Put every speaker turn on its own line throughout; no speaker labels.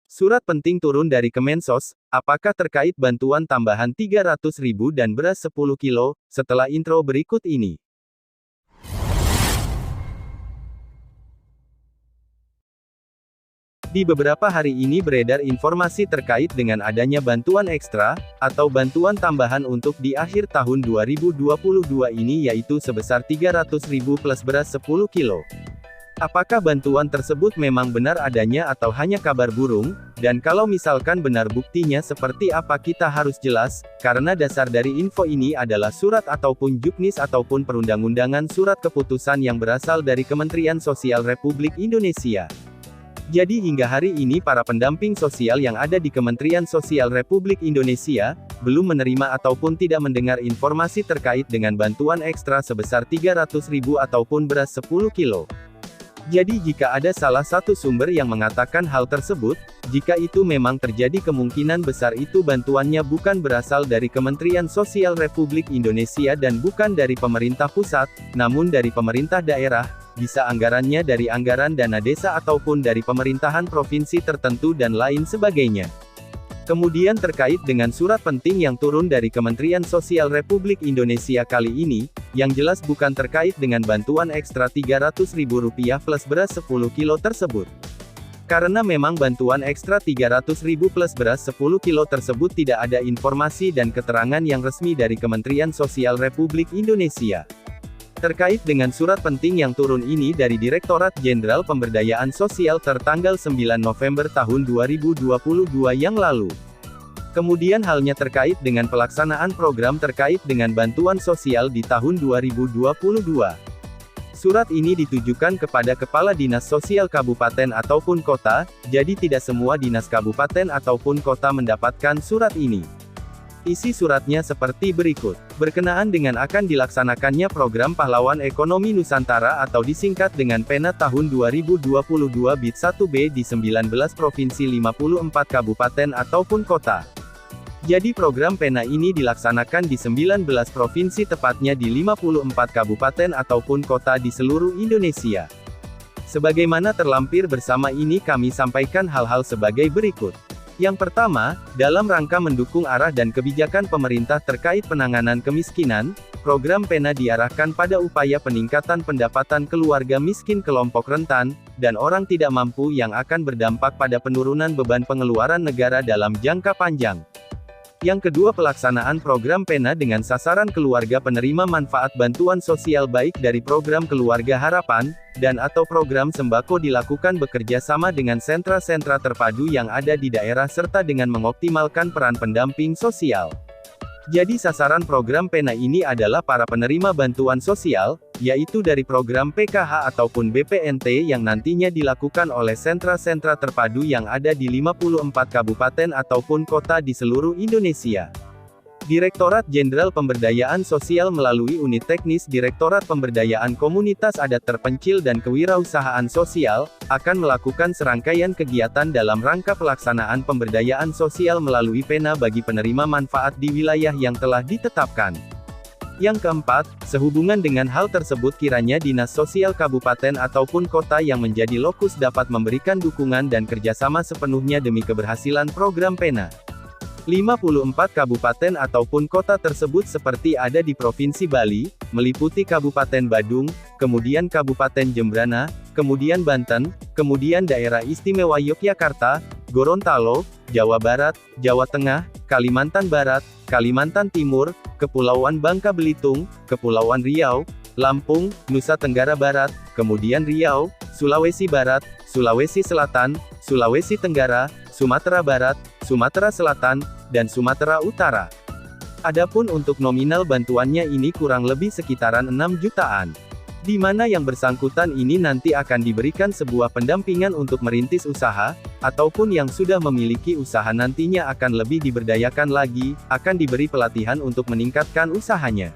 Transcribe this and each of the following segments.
Surat penting turun dari Kemensos, apakah terkait bantuan tambahan 300.000 dan beras 10 kilo, setelah intro berikut ini. Di beberapa hari ini beredar informasi terkait dengan adanya bantuan ekstra, atau bantuan tambahan untuk di akhir tahun 2022 ini yaitu sebesar 300.000 plus beras 10 kilo. Apakah bantuan tersebut memang benar adanya atau hanya kabar burung? Dan kalau misalkan benar buktinya seperti apa kita harus jelas, karena dasar dari info ini adalah surat ataupun juknis ataupun perundang-undangan surat keputusan yang berasal dari Kementerian Sosial Republik Indonesia. Jadi hingga hari ini para pendamping sosial yang ada di Kementerian Sosial Republik Indonesia, belum menerima ataupun tidak mendengar informasi terkait dengan bantuan ekstra sebesar 300.000 ataupun beras 10 kilo. Jadi jika ada salah satu sumber yang mengatakan hal tersebut, jika itu memang terjadi kemungkinan besar itu bantuannya bukan berasal dari Kementerian Sosial Republik Indonesia dan bukan dari pemerintah pusat, namun dari pemerintah daerah, bisa anggarannya dari anggaran dana desa ataupun dari pemerintahan provinsi tertentu dan lain sebagainya. Kemudian terkait dengan surat penting yang turun dari Kementerian Sosial Republik Indonesia kali ini, yang jelas bukan terkait dengan bantuan ekstra Rp300.000 plus beras 10 kilo tersebut. Karena memang bantuan ekstra Rp300.000 plus beras 10 kilo tersebut tidak ada informasi dan keterangan yang resmi dari Kementerian Sosial Republik Indonesia. Terkait dengan surat penting yang turun ini dari Direktorat Jenderal Pemberdayaan Sosial tertanggal 9 November tahun 2022 yang lalu. Kemudian halnya terkait dengan pelaksanaan program terkait dengan bantuan sosial di tahun 2022. Surat ini ditujukan kepada Kepala Dinas Sosial Kabupaten ataupun Kota, jadi tidak semua dinas kabupaten ataupun kota mendapatkan surat ini. Isi suratnya seperti berikut. Berkenaan dengan akan dilaksanakannya program Pahlawan Ekonomi Nusantara atau disingkat dengan PENA tahun 2022 Bid 1B di 19 provinsi 54 kabupaten ataupun kota. Jadi program PENA ini dilaksanakan di 19 provinsi tepatnya di 54 kabupaten ataupun kota di seluruh Indonesia. Sebagaimana terlampir bersama ini kami sampaikan hal-hal sebagai berikut. Yang pertama, dalam rangka mendukung arah dan kebijakan pemerintah terkait penanganan kemiskinan, program PENA diarahkan pada upaya peningkatan pendapatan keluarga miskin kelompok rentan, dan orang tidak mampu yang akan berdampak pada penurunan beban pengeluaran negara dalam jangka panjang. Yang kedua, pelaksanaan program PENA dengan sasaran keluarga penerima manfaat bantuan sosial baik dari program Keluarga Harapan, dan atau program sembako dilakukan bekerja sama dengan sentra-sentra terpadu yang ada di daerah serta dengan mengoptimalkan peran pendamping sosial. Jadi sasaran program PENA ini adalah para penerima bantuan sosial, yaitu dari program PKH ataupun BPNT yang nantinya dilakukan oleh sentra-sentra terpadu yang ada di 54 kabupaten ataupun kota di seluruh Indonesia. Direktorat Jenderal Pemberdayaan Sosial melalui Unit Teknis Direktorat Pemberdayaan Komunitas Adat Terpencil dan Kewirausahaan Sosial, akan melakukan serangkaian kegiatan dalam rangka pelaksanaan pemberdayaan sosial melalui PENA bagi penerima manfaat di wilayah yang telah ditetapkan. Yang keempat, sehubungan dengan hal tersebut kiranya Dinas Sosial Kabupaten ataupun Kota yang menjadi lokus dapat memberikan dukungan dan kerjasama sepenuhnya demi keberhasilan program PENA. 54 kabupaten ataupun kota tersebut seperti ada di Provinsi Bali, meliputi Kabupaten Badung, kemudian Kabupaten Jembrana, kemudian Banten, kemudian Daerah Istimewa Yogyakarta, Gorontalo, Jawa Barat, Jawa Tengah, Kalimantan Barat, Kalimantan Timur, Kepulauan Bangka Belitung, Kepulauan Riau, Lampung, Nusa Tenggara Barat, kemudian Riau, Sulawesi Barat, Sulawesi Selatan, Sulawesi Tenggara, Sumatera Barat, Sumatera Selatan, dan Sumatera Utara. Adapun untuk nominal bantuannya ini kurang lebih sekitaran 6 jutaan. Di mana yang bersangkutan ini nanti akan diberikan sebuah pendampingan untuk merintis usaha, ataupun yang sudah memiliki usaha nantinya akan lebih diberdayakan lagi, akan diberi pelatihan untuk meningkatkan usahanya.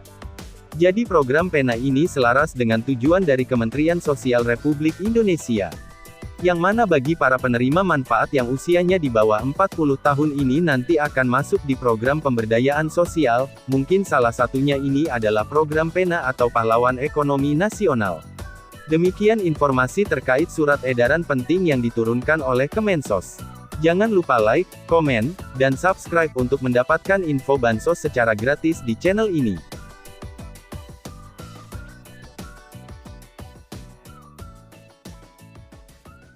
Jadi program PENA ini selaras dengan tujuan dari Kementerian Sosial Republik Indonesia. Yang mana bagi para penerima manfaat yang usianya di bawah 40 tahun ini nanti akan masuk di program pemberdayaan sosial, mungkin salah satunya ini adalah program PENA atau Pahlawan Ekonomi Nasional. Demikian informasi terkait surat edaran penting yang diturunkan oleh Kemensos. Jangan lupa like, komen, dan subscribe untuk mendapatkan info bansos secara gratis di channel ini.